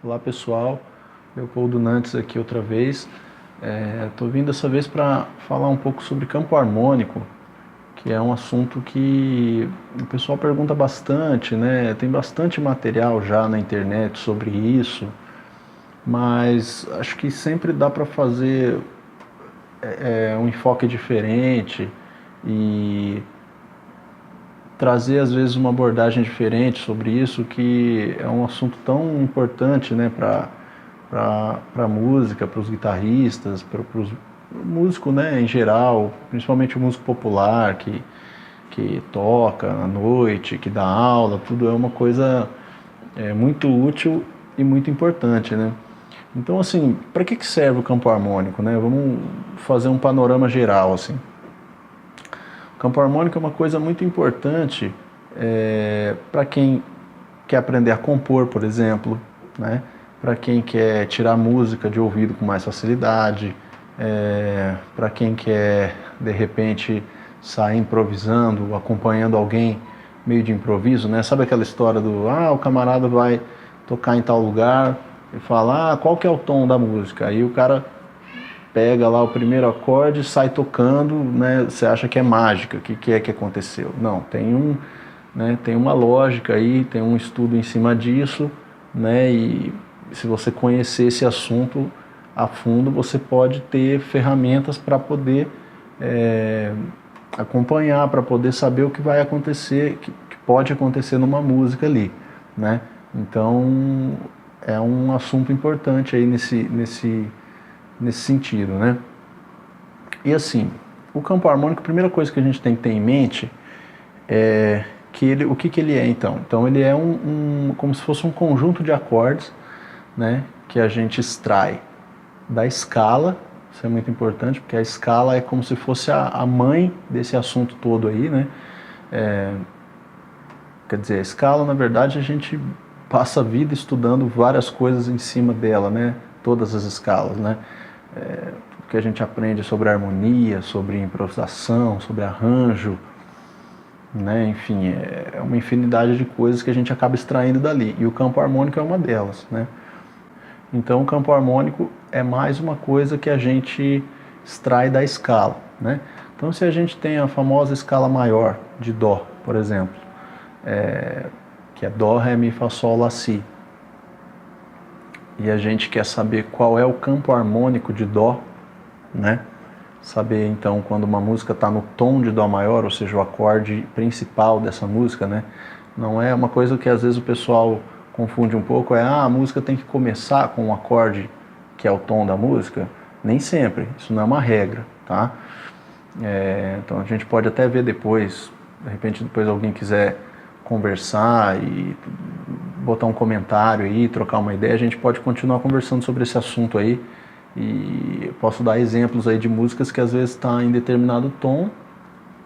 Olá pessoal, Leopoldo Nantes aqui outra vez. Estou vindo dessa vez para falar um pouco sobre campo harmônico, que é um assunto que o pessoal pergunta bastante, né? Tem bastante material já na internet sobre isso, mas acho que sempre dá para fazer um enfoque diferente e trazer às vezes uma abordagem diferente sobre isso, que é um assunto tão importante, né, para a música, para os guitarristas, para os músicos, né, em geral, principalmente o músico popular que toca à noite, que dá aula, tudo é uma coisa muito útil e muito importante, né? Então, assim, para que serve o campo harmônico, né? Vamos fazer um panorama geral, assim. O campo harmônico é uma coisa muito importante para quem quer aprender a compor, por exemplo, né? Para quem quer tirar música de ouvido com mais facilidade, para quem quer, de repente, sair improvisando, acompanhando alguém meio de improviso, né? Sabe aquela história do, o camarada vai tocar em tal lugar e fala, qual que é o tom da música? Aí o cara pega lá o primeiro acorde e sai tocando, né? Você acha que é mágica, o que é que aconteceu? Não, tem uma lógica aí, tem um estudo em cima disso, né? E se você conhecer esse assunto a fundo, você pode ter ferramentas para poder acompanhar, para poder saber o que vai acontecer, que pode acontecer numa música ali, né? Então é um assunto importante aí nesse sentido, né? E assim, o campo harmônico, a primeira coisa que a gente tem que ter em mente é que o que ele é, então? Então ele é como se fosse um conjunto de acordes, né, que a gente extrai da escala. Isso é muito importante, porque a escala é como se fosse a mãe desse assunto todo aí, né? Quer dizer, a escala, na verdade, a gente passa a vida estudando várias coisas em cima dela, né? Todas as escalas, né? Que a gente aprende sobre harmonia, sobre improvisação, sobre arranjo, né? Enfim, é uma infinidade de coisas que a gente acaba extraindo dali. E o campo harmônico é uma delas, né? Então o campo harmônico é mais uma coisa que a gente extrai da escala, né? Então se a gente tem a famosa escala maior de Dó, por exemplo, que é Dó, Ré, Mi, Fá, Sol, Lá, Si, e a gente quer saber qual é o campo harmônico de Dó, né? Saber então quando uma música está no tom de Dó maior, ou seja, o acorde principal dessa música, né? Não é uma coisa que às vezes o pessoal confunde um pouco, a música tem que começar com um acorde que é o tom da música. Nem sempre, isso não é uma regra, tá? Então a gente pode até ver depois, de repente depois alguém quiser conversar e botar um comentário aí, trocar uma ideia, a gente pode continuar conversando sobre esse assunto aí. E eu posso dar exemplos aí de músicas que às vezes está em determinado tom,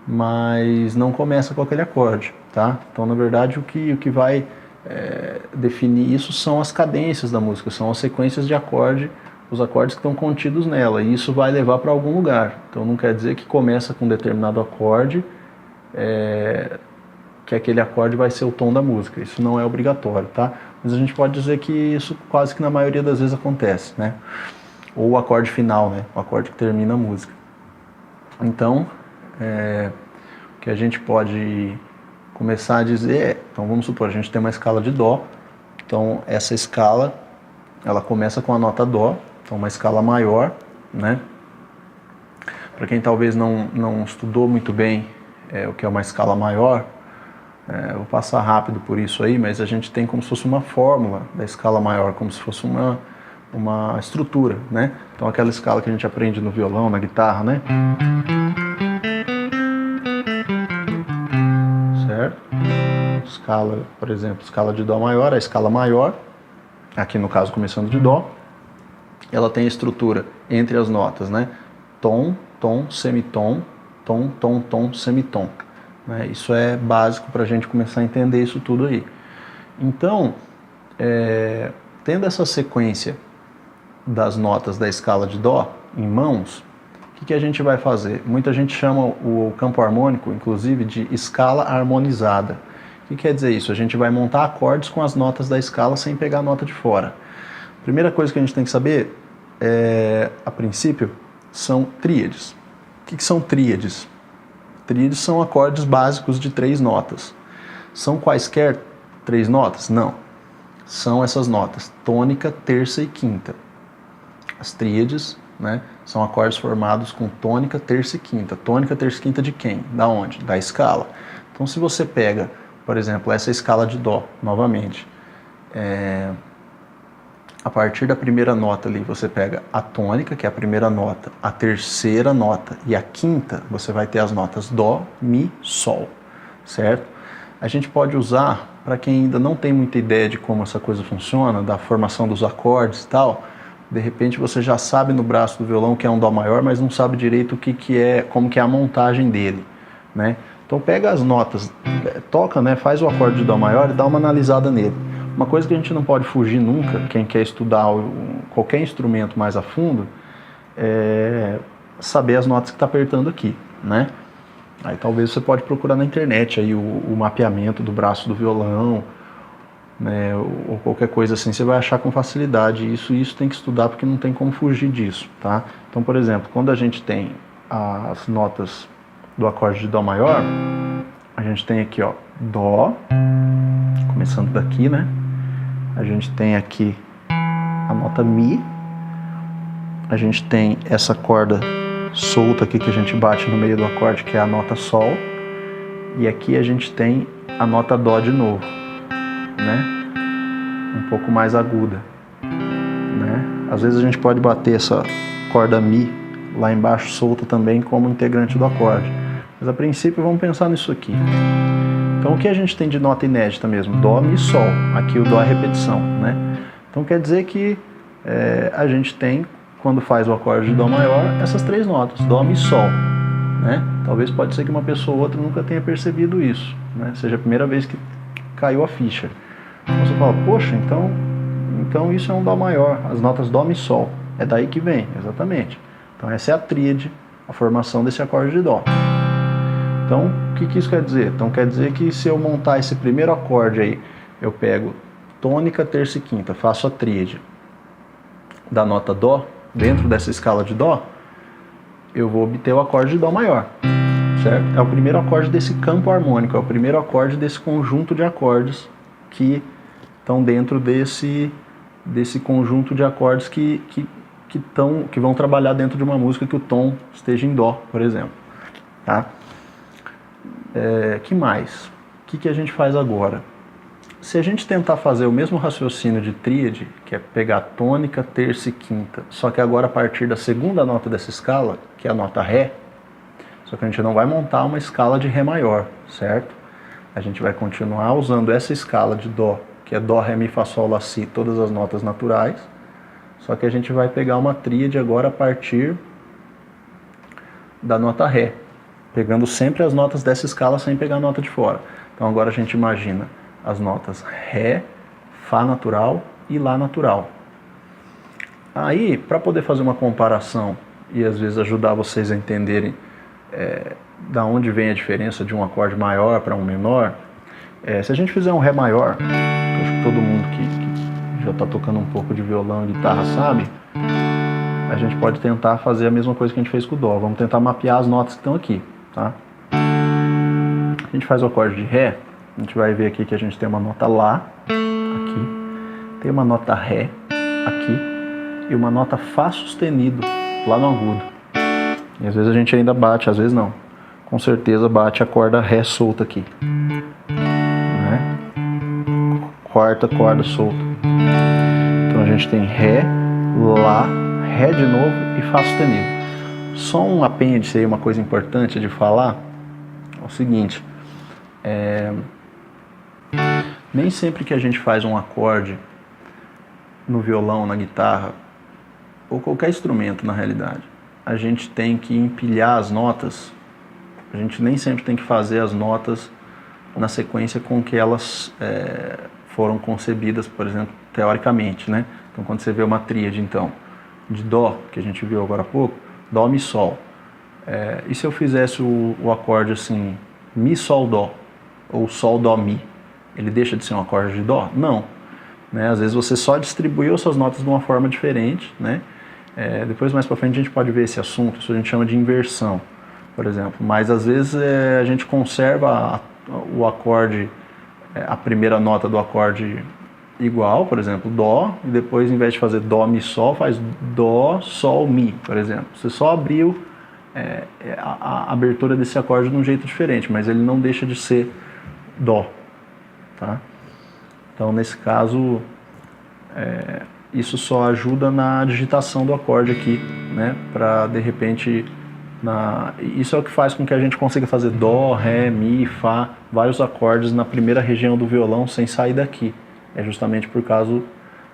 mas não começa com aquele acorde, tá? Então, na verdade, o que vai definir isso são as cadências da música, são as sequências de acorde, os acordes que estão contidos nela, e isso vai levar para algum lugar. Então, não quer dizer que começa com um determinado acorde, que aquele acorde vai ser o tom da música. Isso não é obrigatório, tá? Mas a gente pode dizer que isso quase que na maioria das vezes acontece, né? Ou o acorde final, né? O acorde que termina a música. Então, o que a gente pode começar a dizer então vamos supor, a gente tem uma escala de Dó, então essa escala, ela começa com a nota Dó, então uma escala maior, né? Para quem talvez não estudou muito bem o que é uma escala maior, eu vou passar rápido por isso aí, mas a gente tem como se fosse uma fórmula da escala maior, como se fosse uma estrutura, né? Então aquela escala que a gente aprende no violão, na guitarra, né? Certo? Escala, por exemplo, escala de Dó maior, a escala maior, aqui no caso começando de Dó, ela tem a estrutura entre as notas, né? Tom, tom, semitom, tom, tom, tom, semitom. Né? Isso é básico para a gente começar a entender isso tudo aí. Então, tendo essa sequência das notas da escala de Dó em mãos, o que a gente vai fazer? Muita gente chama o campo harmônico, inclusive, de escala harmonizada. O que quer dizer isso? A gente vai montar acordes com as notas da escala sem pegar a nota de fora. Primeira coisa que a gente tem que saber, a princípio, são tríades. O que são tríades? Tríades são acordes básicos de 3 notas. São quaisquer 3 notas? Não. São essas notas, tônica, terça e quinta. As tríades, né, são acordes formados com tônica, terça e quinta. Tônica, terça e quinta de quem? Da onde? Da escala. Então, se você pega, por exemplo, essa escala de Dó, novamente, a partir da primeira nota ali, você pega a tônica, que é a primeira nota, a terceira nota e a quinta, você vai ter as notas Dó, Mi, Sol, certo? A gente pode usar, para quem ainda não tem muita ideia de como essa coisa funciona, da formação dos acordes e tal, de repente você já sabe no braço do violão que é um Dó maior, mas não sabe direito como que é a montagem dele, né? Então pega as notas, toca, né, faz o acorde de Dó maior e dá uma analisada nele. Uma coisa que a gente não pode fugir nunca, quem quer estudar qualquer instrumento mais a fundo, é saber as notas que está apertando aqui, né? Aí talvez você pode procurar na internet aí o mapeamento do braço do violão, né, ou qualquer coisa assim, você vai achar com facilidade. Isso tem que estudar porque não tem como fugir disso, tá? Então, por exemplo, quando a gente tem as notas do acorde de Dó maior, a gente tem aqui, ó, Dó, começando daqui, né? A gente tem aqui a nota Mi, a gente tem essa corda solta aqui que a gente bate no meio do acorde, que é a nota Sol, e aqui a gente tem a nota Dó de novo, né? Um pouco mais aguda, né? Às vezes a gente pode bater essa corda Mi lá embaixo solta também como integrante do acorde, mas a princípio vamos pensar nisso aqui. Então o que a gente tem de nota inédita mesmo? Dó, Mi, Sol. Aqui o Dó é repetição, né? Então quer dizer que a gente tem, quando faz o acorde de Dó maior, essas 3 notas, Dó, Mi, Sol, né? Talvez pode ser que uma pessoa ou outra nunca tenha percebido isso, né? Seja a primeira vez que caiu a ficha. Então você fala, poxa, então isso é um Dó maior, as notas Dó, Mi, Sol. É daí que vem, exatamente. Então essa é a tríade, a formação desse acorde de Dó. Então, o que isso quer dizer? Então quer dizer que se eu montar esse primeiro acorde aí, eu pego tônica, terça e quinta, faço a tríade da nota Dó, dentro dessa escala de Dó, eu vou obter o acorde de Dó maior, certo? É o primeiro acorde desse campo harmônico, é o primeiro acorde desse conjunto de acordes que estão dentro desse conjunto de acordes que vão trabalhar dentro de uma música que o tom esteja em Dó, por exemplo, tá? Que mais? O que a gente faz agora? Se a gente tentar fazer o mesmo raciocínio de tríade, que é pegar tônica, terça e quinta, só que agora a partir da segunda nota dessa escala, que é a nota Ré, só que a gente não vai montar uma escala de Ré maior, certo? A gente vai continuar usando essa escala de Dó, que é Dó, Ré, Mi, Fá, Sol, Lá, Si, todas as notas naturais, só que a gente vai pegar uma tríade agora a partir da nota Ré, pegando sempre as notas dessa escala sem pegar a nota de fora. Então agora a gente imagina as notas Ré, Fá natural e Lá natural. Aí, para poder fazer uma comparação e às vezes ajudar vocês a entenderem da onde vem a diferença de um acorde maior para um menor, se a gente fizer um Ré maior, eu acho que todo mundo que já está tocando um pouco de violão e guitarra sabe, a gente pode tentar fazer a mesma coisa que a gente fez com o Dó. Vamos tentar mapear as notas que estão aqui, tá? A gente faz o acorde de Ré, a gente vai ver aqui que a gente tem uma nota Lá, aqui, tem uma nota Ré, aqui, e uma nota Fá sustenido, lá no agudo. E às vezes a gente ainda bate, às vezes não. Com certeza bate a corda Ré solta aqui, né? Quarta corda solta. Então a gente tem Ré, Lá, Ré de novo e Fá sustenido. Só um apêndice aí, uma coisa importante de falar, é o seguinte, nem sempre que a gente faz um acorde no violão, na guitarra, ou qualquer instrumento na realidade, a gente tem que empilhar as notas, a gente nem sempre tem que fazer as notas na sequência com que elas foram concebidas, por exemplo, teoricamente, né? Então quando você vê uma tríade, então, de Dó, que a gente viu agora há pouco, Dó, Mi, Sol. E se eu fizesse o acorde assim, Mi, Sol, Dó, ou Sol, Dó, Mi, ele deixa de ser um acorde de Dó? Não. né? Às vezes você só distribuiu suas notas de uma forma diferente, né? Depois, mais para frente, a gente pode ver esse assunto, isso a gente chama de inversão, por exemplo. Mas às vezes a gente conserva o acorde, a primeira nota do acorde igual, por exemplo, Dó, e depois, em vez de fazer Dó, Mi, Sol, faz Dó, Sol, Mi, por exemplo. Você só abriu a abertura desse acorde de um jeito diferente, mas ele não deixa de ser Dó, tá? Então, nesse caso, isso só ajuda na digitação do acorde aqui, né? Para, de repente, isso é o que faz com que a gente consiga fazer Dó, Ré, Mi, Fá, vários acordes na primeira região do violão sem sair daqui. É justamente por causa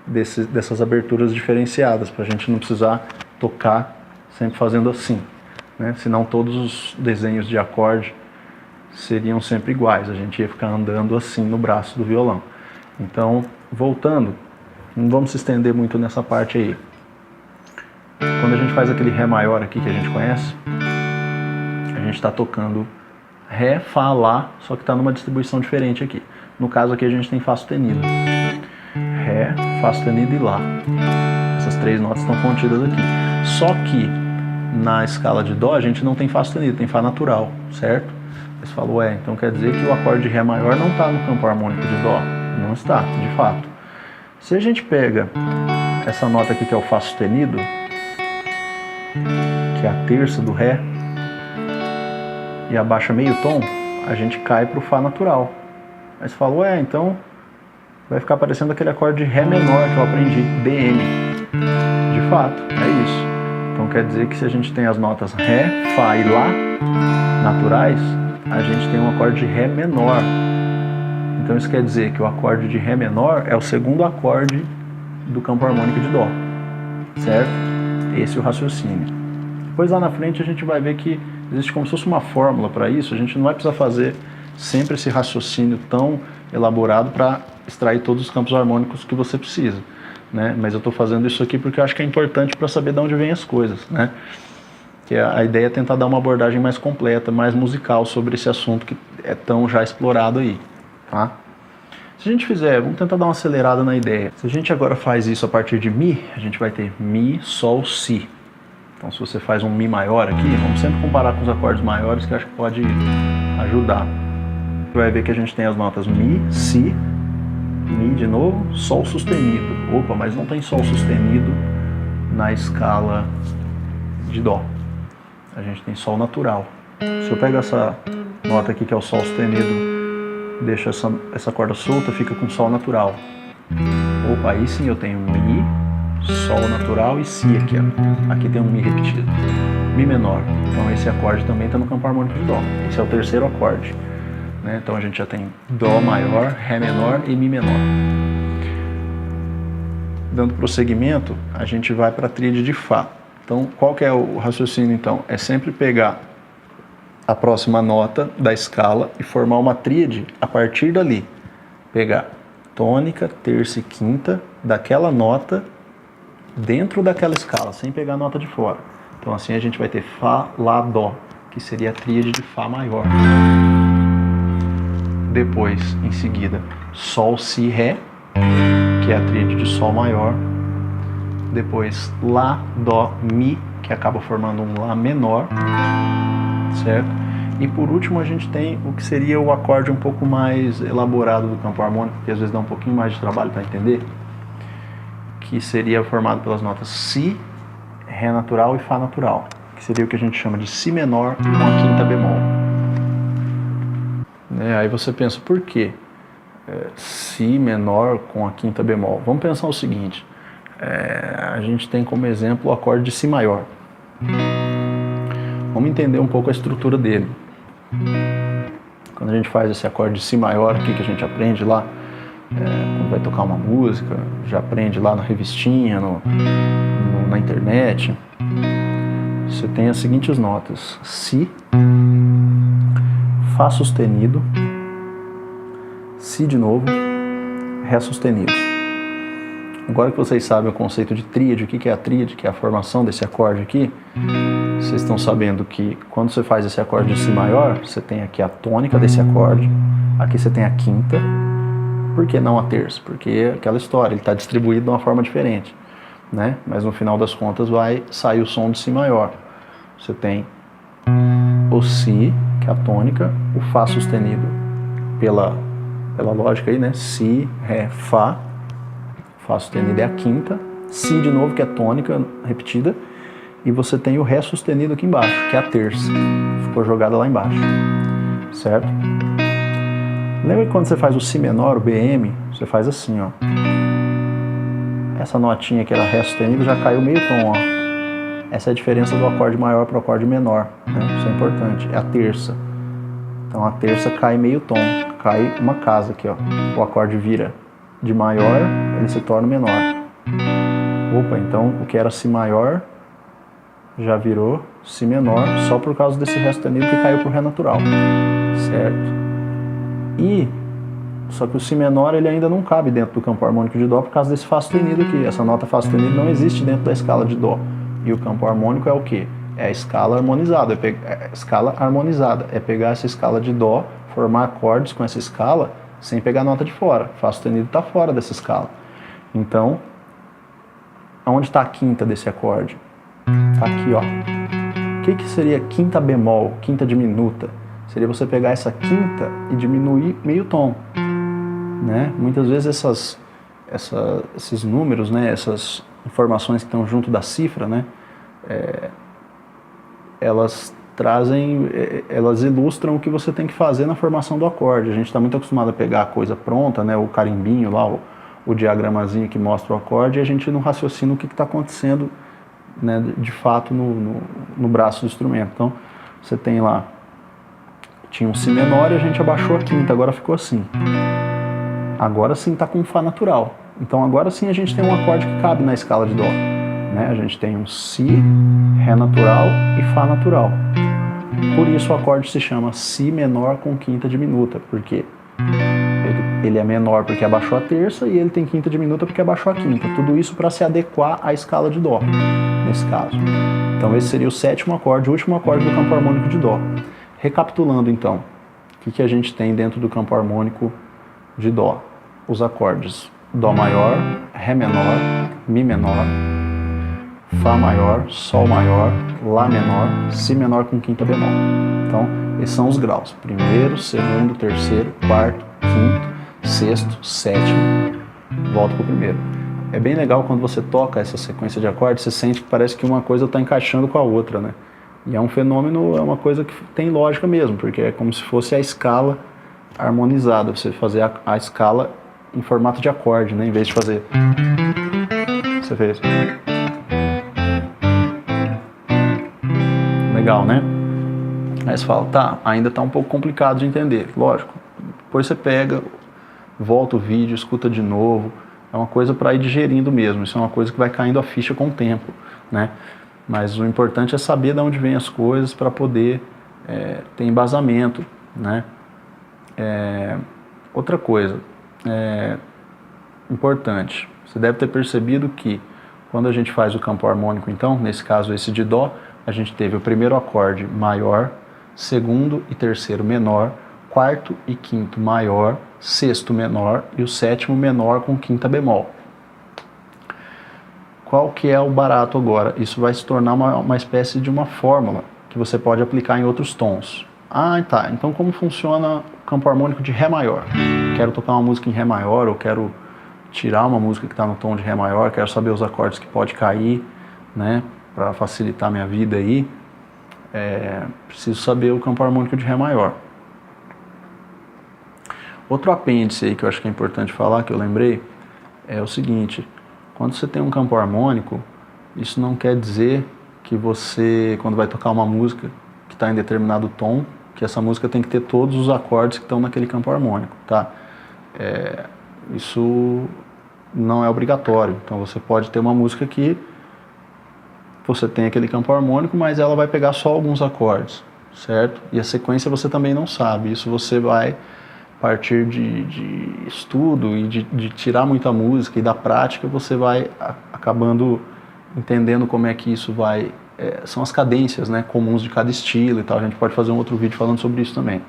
dessas aberturas diferenciadas, para a gente não precisar tocar sempre fazendo assim, né? Senão todos os desenhos de acorde seriam sempre iguais, a gente ia ficar andando assim no braço do violão. Então, voltando, não vamos se estender muito nessa parte aí. Quando a gente faz aquele Ré maior aqui que a gente conhece, a gente está tocando Ré, Fá, Lá, só que está numa distribuição diferente aqui. No caso aqui a gente tem Fá sustenido. Ré, Fá sustenido e Lá. Essas três notas estão contidas aqui. Só que na escala de Dó a gente não tem Fá sustenido, tem Fá natural, certo? Você falou, então quer dizer que o acorde de Ré maior não está no campo harmônico de Dó. Não está, de fato. Se a gente pega essa nota aqui que é o Fá sustenido, que é a terça do Ré, e abaixa meio tom, a gente cai para o Fá natural. Aí você fala, então vai ficar parecendo aquele acorde de Ré menor que eu aprendi, DM. De fato, é isso. Então quer dizer que se a gente tem as notas Ré, Fá e Lá naturais, a gente tem um acorde de Ré menor. Então isso quer dizer que o acorde de Ré menor é o segundo acorde do campo harmônico de Dó, certo? Esse é o raciocínio. Depois lá na frente a gente vai ver que existe como se fosse uma fórmula para isso, a gente não vai precisar fazer sempre esse raciocínio tão elaborado para extrair todos os campos harmônicos que você precisa, né? Mas eu estou fazendo isso aqui porque eu acho que é importante para saber de onde vêm as coisas, né? Que a ideia é tentar dar uma abordagem mais completa, mais musical sobre esse assunto que é tão já explorado aí, tá? Se a gente fizer, vamos tentar dar uma acelerada na ideia. Se a gente agora faz isso a partir de Mi, a gente vai ter Mi, Sol, Si. Então se você faz um Mi maior aqui, vamos sempre comparar com os acordes maiores que eu acho que pode ajudar. Você vai ver que a gente tem as notas Mi, Si, Mi de novo, Sol sustenido. Opa, mas não tem Sol sustenido na escala de Dó. A gente tem Sol natural. Se eu pego essa nota aqui que é o Sol sustenido, deixo essa corda solta, fica com Sol natural. Opa, aí sim eu tenho Mi, Sol natural e Si aqui, ó. Aqui tem um Mi repetido. Mi menor. Então esse acorde também está no campo harmônico de Dó. Esse é o terceiro acorde, né? Então a gente já tem Dó maior, Ré menor e Mi menor. Dando prosseguimento, a gente vai para a tríade de Fá. Então qual que é o raciocínio então? É sempre pegar a próxima nota da escala e formar uma tríade a partir dali. Pegar tônica, terça e quinta daquela nota dentro daquela escala, sem pegar a nota de fora. Então assim a gente vai ter Fá, Lá, Dó, que seria a tríade de Fá maior. Depois, em seguida, Sol, Si, Ré, que é a tríade de Sol maior. Depois Lá, Dó, Mi, que acaba formando um Lá menor, certo? E por último a gente tem o que seria o acorde um pouco mais elaborado do campo harmônico, que às vezes dá um pouquinho mais de trabalho para entender, que seria formado pelas notas Si, Ré natural e Fá natural, que seria o que a gente chama de Si menor com a quinta bemol. Aí você pensa, por quê? Si menor com a quinta bemol. Vamos pensar o seguinte, a gente tem como exemplo o acorde de Si maior. Vamos entender um pouco a estrutura dele. Quando a gente faz esse acorde de Si maior aqui que a gente aprende lá, quando vai tocar uma música, já aprende lá na revistinha, na internet, você tem as seguintes notas: Si, Fá sustenido, Si de novo, Ré sustenido. Agora que vocês sabem o conceito de tríade, o que é a tríade, que é a formação desse acorde aqui, vocês estão sabendo que quando você faz esse acorde de Si maior, você tem aqui a tônica desse acorde, aqui você tem a quinta, Por que não a terça? Porque é aquela história, ele está distribuído de uma forma diferente, né? Mas no final das contas vai sair o som de Si maior. Você tem o Si, que é a tônica, o Fá sustenido pela lógica aí, né? Si, Ré, Fá. Fá sustenido é a quinta. Si de novo, que é tônica repetida. E você tem o Ré sustenido aqui embaixo, que é a terça. Ficou jogada lá embaixo. Certo? Lembra que quando você faz o Si menor, o BM, você faz assim, ó. Essa notinha que era Ré sustenido já caiu meio tom, ó. Essa é a diferença do acorde maior para o acorde menor, né? Isso é importante, é a terça. Então a terça cai meio tom, cai uma casa aqui, ó. O acorde vira de maior, ele se torna menor. Opa, então o que era Si maior já virou Si menor, só por causa desse Ré sustenido que caiu para o Ré natural, certo? E só que o Si menor ele ainda não cabe dentro do campo harmônico de Dó por causa desse Fá sustenido aqui. Essa nota Fá sustenido não existe dentro da escala de Dó. E o campo harmônico é o quê? É a escala harmonizada. É pegar essa escala de Dó, formar acordes com essa escala sem pegar a nota de fora. Fá sustenido está fora dessa escala. Então, onde está a quinta desse acorde? Está aqui, ó. O que seria quinta bemol, quinta diminuta? Seria você pegar essa quinta e diminuir meio tom, né? Muitas vezes esses números, né, essas informações que estão junto da cifra, né, elas ilustram o que você tem que fazer na formação do acorde. A gente está muito acostumado a pegar a coisa pronta, né, o carimbinho lá, o diagramazinho que mostra o acorde, e a gente não raciocina o que está acontecendo, né, de fato no braço do instrumento. Então, você tem lá, tinha um Si menor e a gente abaixou a quinta, agora ficou assim. Agora sim está com um Fá natural. Então agora sim a gente tem um acorde que cabe na escala de Dó, né? A gente tem um Si, Ré natural e Fá natural. Por isso o acorde se chama Si menor com quinta diminuta, porque ele é menor porque abaixou a terça e ele tem quinta diminuta porque abaixou a quinta. Tudo isso para se adequar à escala de Dó, nesse caso. Então esse seria o sétimo acorde, o último acorde do campo harmônico de Dó. Recapitulando então, o que a gente tem dentro do campo harmônico de Dó? Os acordes Dó maior, Ré menor, Mi menor, Fá maior, Sol maior, Lá menor, Si menor com quinta bemol. Então, esses são os graus. Primeiro, segundo, terceiro, quarto, quinto, sexto, sétimo, volta para o primeiro. É bem legal quando você toca essa sequência de acordes, você sente que parece que uma coisa está encaixando com a outra, né? E é um fenômeno, é uma coisa que tem lógica mesmo, porque é como se fosse a escala harmonizada, você fazer a escala em formato de acorde, né? Em vez de fazer... Você fez... Legal, né? Aí você fala, tá, ainda tá um pouco complicado de entender. Lógico, depois você pega, volta o vídeo, escuta de novo. É uma coisa para ir digerindo mesmo, isso é uma coisa que vai caindo a ficha com o tempo, né? Mas o importante é saber de onde vêm as coisas para poder ter embasamento, né? Outra coisa importante, você deve ter percebido que quando a gente faz o campo harmônico, então, nesse caso esse de Dó, a gente teve o primeiro acorde maior, segundo e terceiro menor, quarto e quinto maior, sexto menor e o sétimo menor com quinta bemol. Qual que é o barato agora? Isso vai se tornar uma espécie de uma fórmula que você pode aplicar em outros tons. Ah, tá. Então como funciona o campo harmônico de Ré maior? Quero tocar uma música em Ré maior, ou quero tirar uma música que está no tom de Ré maior, quero saber os acordes que pode cair, né? Para facilitar minha vida aí, preciso saber o campo harmônico de Ré maior. Outro apêndice aí que eu acho que é importante falar, que eu lembrei, é o seguinte: quando você tem um campo harmônico, isso não quer dizer que você, quando vai tocar uma música que está em determinado tom, que essa música tem que ter todos os acordes que estão naquele campo harmônico, tá? Isso não é obrigatório. Então você pode ter uma música que você tem aquele campo harmônico, mas ela vai pegar só alguns acordes, certo? E a sequência você também não sabe. Isso você vai partir de estudo e de tirar muita música e da prática, você vai acabando entendendo como é que isso vai... são as cadências, né, comuns de cada estilo e tal. A gente pode fazer um outro vídeo falando sobre isso também.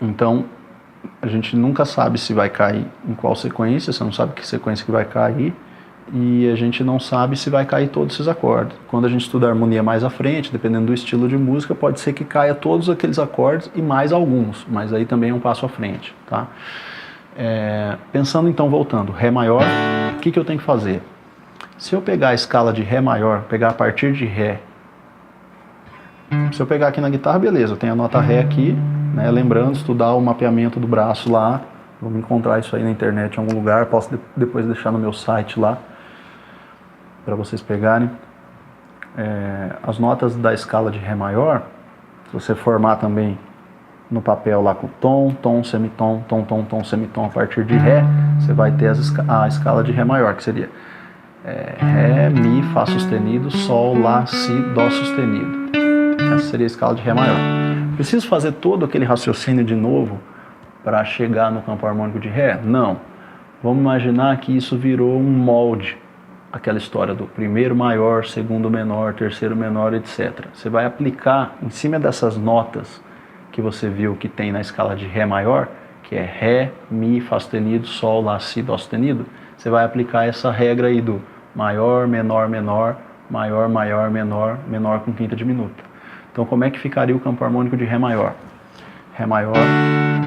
Então, a gente nunca sabe se vai cair em qual sequência, você não sabe que sequência que vai cair, e a gente não sabe se vai cair todos esses acordes. Quando a gente estuda a harmonia mais à frente, dependendo do estilo de música, pode ser que caia todos aqueles acordes e mais alguns, mas aí também é um passo à frente, tá? Pensando então, voltando, Ré maior, o que eu tenho que fazer? Se eu pegar a escala de Ré maior, pegar a partir de Ré, se eu pegar aqui na guitarra, beleza, eu tenho a nota Ré aqui, né? Lembrando, estudar o mapeamento do braço lá, vamos encontrar isso aí na internet em algum lugar, posso depois deixar no meu site lá, para vocês pegarem. As notas da escala de Ré maior, se você formar também no papel lá com tom, tom, semitom, tom, tom, tom, semitom a partir de Ré, você vai ter a escala de Ré maior, que seria Ré, Mi, Fá sustenido, Sol, Lá, Si, Dó sustenido. Essa seria a escala de Ré maior. Preciso fazer todo aquele raciocínio de novo para chegar no campo harmônico de Ré? Não. Vamos imaginar que isso virou um molde, aquela história do primeiro maior, segundo menor, terceiro menor, etc. Você vai aplicar em cima dessas notas que você viu que tem na escala de Ré maior, que é Ré, Mi, Fá sustenido, Sol, Lá, Si, Dó sustenido, você vai aplicar essa regra aí do maior, menor, menor, maior, maior, menor, menor com quinta diminuta. Então como é que ficaria o campo harmônico de Ré maior? Ré maior,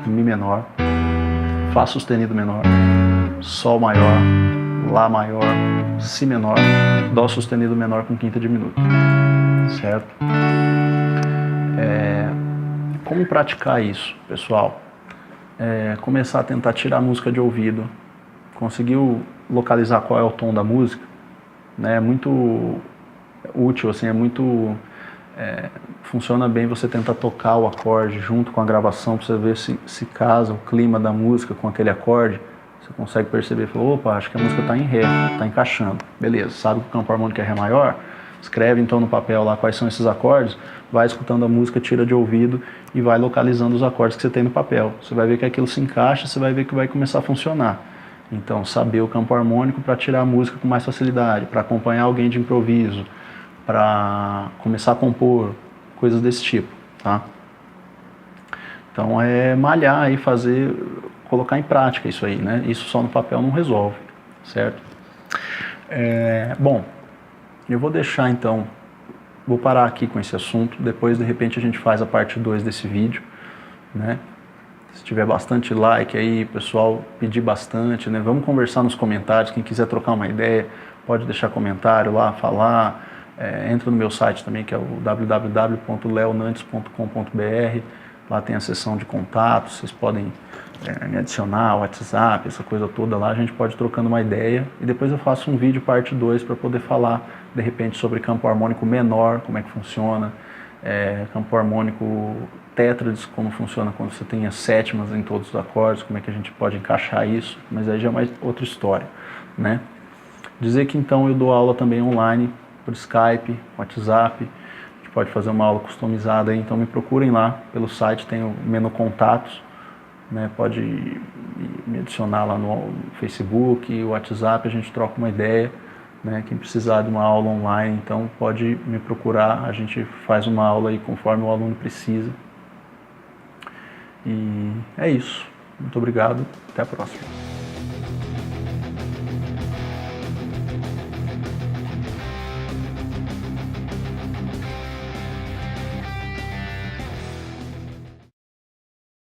Mi menor, Fá sustenido menor, Sol maior, Lá maior, Si menor, Dó sustenido menor com quinta diminuta, certo? Como praticar isso, pessoal? Começar a tentar tirar a música de ouvido, conseguiu localizar qual é o tom da música, né? É muito útil, assim, funciona bem você tentar tocar o acorde junto com a gravação para você ver se casa o clima da música com aquele acorde. Você consegue perceber, opa, acho que a música está em Ré, está encaixando. Beleza, sabe que o campo harmônico é Ré maior? Escreve então no papel lá quais são esses acordes, vai escutando a música, tira de ouvido e vai localizando os acordes que você tem no papel. Você vai ver que aquilo se encaixa, você vai ver que vai começar a funcionar. Então, saber o campo harmônico para tirar a música com mais facilidade, para acompanhar alguém de improviso, para começar a compor, coisas desse tipo, tá? Então, malhar e colocar em prática isso aí, né? Isso só no papel não resolve, certo? Bom, eu vou deixar então, vou parar aqui com esse assunto, depois de repente a gente faz a parte 2 desse vídeo, né? Se tiver bastante like aí, pessoal, pedir bastante, né? Vamos conversar nos comentários, quem quiser trocar uma ideia, pode deixar comentário lá, falar, entra no meu site também, que é o www.leonantes.com.br, lá tem a seção de contatos, vocês podem me adicionar, WhatsApp, essa coisa toda lá, a gente pode ir trocando uma ideia e depois eu faço um vídeo parte 2 para poder falar de repente sobre campo harmônico menor, como é que funciona, campo harmônico tétrades, como funciona quando você tem as sétimas em todos os acordes, como é que a gente pode encaixar isso, mas aí já é mais outra história, né? Dizer que então eu dou aula também online, por Skype, WhatsApp, a gente pode fazer uma aula customizada aí, então me procurem lá pelo site, tem o menu contatos, né, pode me adicionar lá no Facebook, WhatsApp, a gente troca uma ideia, né, quem precisar de uma aula online, então pode me procurar, a gente faz uma aula aí conforme o aluno precisa. E é isso. Muito obrigado, até a próxima.